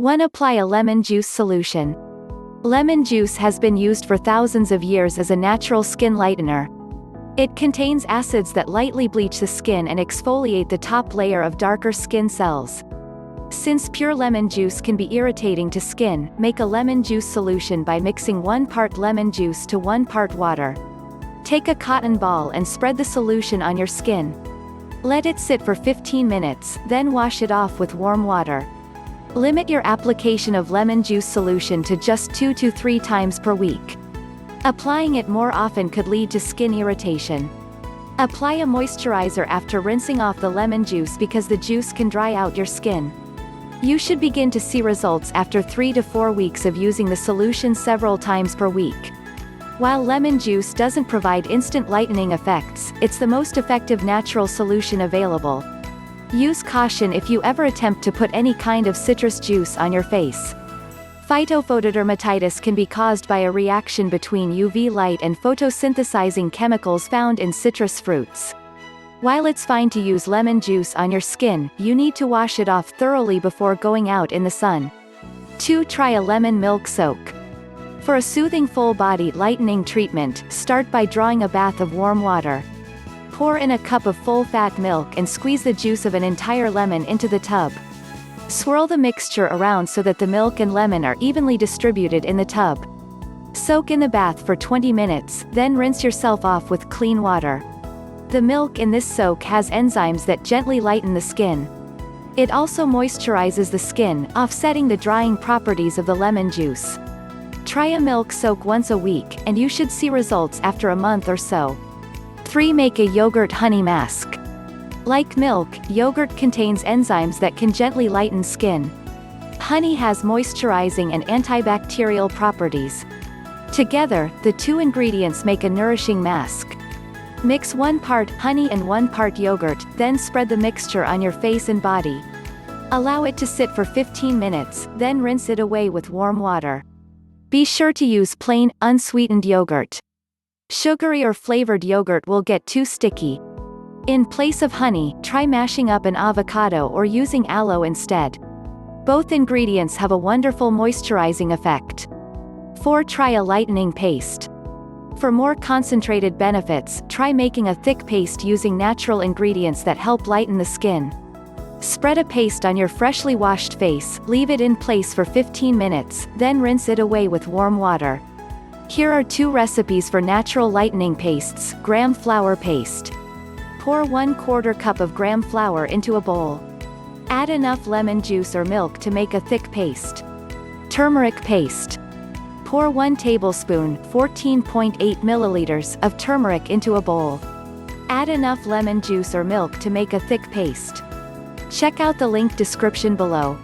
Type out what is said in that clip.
1. Apply a lemon juice solution. Lemon juice has been used for thousands of years as a natural skin lightener. It contains acids that lightly bleach the skin and exfoliate the top layer of darker skin cells. Since pure lemon juice can be irritating to skin, make a lemon juice solution by mixing 1 part lemon juice to 1 part water. Take a cotton ball and spread the solution on your skin. Let it sit for 15 minutes, then wash it off with warm water. Limit your application of lemon juice solution to just 2 to 3 times per week. Applying it more often could lead to skin irritation. Apply a moisturizer after rinsing off the lemon juice because the juice can dry out your skin. You should begin to see results after 3 to 4 weeks of using the solution several times per week. While lemon juice doesn't provide instant lightening effects, it's the most effective natural solution available. Use caution if you ever attempt to put any kind of citrus juice on your face. Phytophotodermatitis can be caused by a reaction between UV light and photosynthesizing chemicals found in citrus fruits. While it's fine to use lemon juice on your skin, you need to wash it off thoroughly before going out in the sun. 2. Try a lemon milk soak. For a soothing full-body lightening treatment, start by drawing a bath of warm water. Pour in a cup of full-fat milk and squeeze the juice of an entire lemon into the tub. Swirl the mixture around so that the milk and lemon are evenly distributed in the tub. Soak in the bath for 20 minutes, then rinse yourself off with clean water. The milk in this soak has enzymes that gently lighten the skin. It also moisturizes the skin, offsetting the drying properties of the lemon juice. Try a milk soak once a week, and you should see results after a month or so. 3. Make a yogurt honey mask. Like milk, yogurt contains enzymes that can gently lighten skin. Honey has moisturizing and antibacterial properties. Together, the 2 ingredients make a nourishing mask. Mix 1 part honey and 1 part yogurt, then spread the mixture on your face and body. Allow it to sit for 15 minutes, then rinse it away with warm water. Be sure to use plain, unsweetened yogurt. Sugary or flavored yogurt will get too sticky. In place of honey, try mashing up an avocado or using aloe instead. Both ingredients have a wonderful moisturizing effect. 4. Try a lightening paste. For more concentrated benefits, try making a thick paste using natural ingredients that help lighten the skin. Spread a paste on your freshly washed face, leave it in place for 15 minutes, then rinse it away with warm water. Here are 2 recipes for natural lightening pastes. Gram flour paste. Pour 1/4 cup of gram flour into a bowl. Add enough lemon juice or milk to make a thick paste. Turmeric paste. Pour 1 tablespoon (14.8 milliliters) of turmeric into a bowl. Add enough lemon juice or milk to make a thick paste. Check out the link description below.